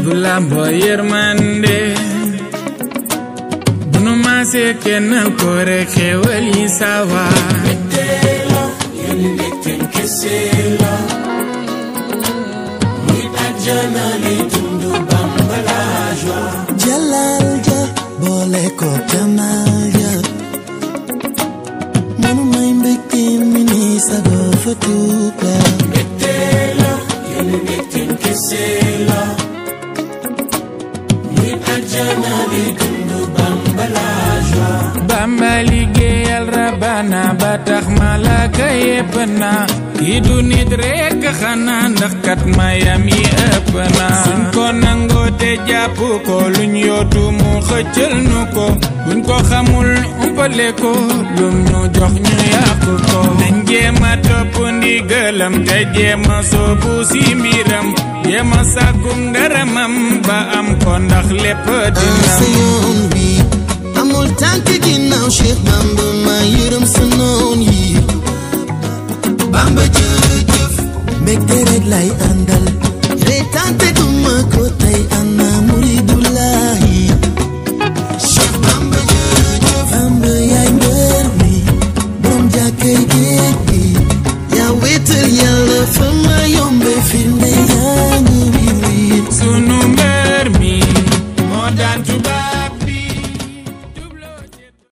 bu lambo yërmande bu nu maasee kennal ko rek xéewal yi sawa Mettelo, yéen mbégteem kese la muy àjjana li dundu Bamba la joie Jalal ja boole ko Kamal ja mënu may mbégteem mi ni sago fa Tuuba Mettelo, yéen mbégteem kese la muy àjjana li dundu Bamba la joie Bamba liggéeyal Rabbana ba tax malaaka yépp na kii du nit rekk xanaa ndax kat mayam yi ëpp na suñ ko nangoo te jàpp ko luñ yootu mu xëccal nu ko buñ ko xamul umpale ko lum ñu jox ñu yàq ko nañ jéema topp ndigalam te jéema soobu si mbiram jéema sàkkum ngaramam ba am ko ndax lépp dina sa yoon wi amul tànk ginnaaw Cheikh Bamba ma yërëm sa noon yi Bamba jërëjëf mbégte rek lay àndal reetante duma ko tey ana muridullahi Cheikh Bamba jërëjëf Bamba yaay mbër mi borom jàkkay géej gi yaa wéetal yàlla fa ma yombe firnde yaa ngi wiir sunu mbër mi moo daan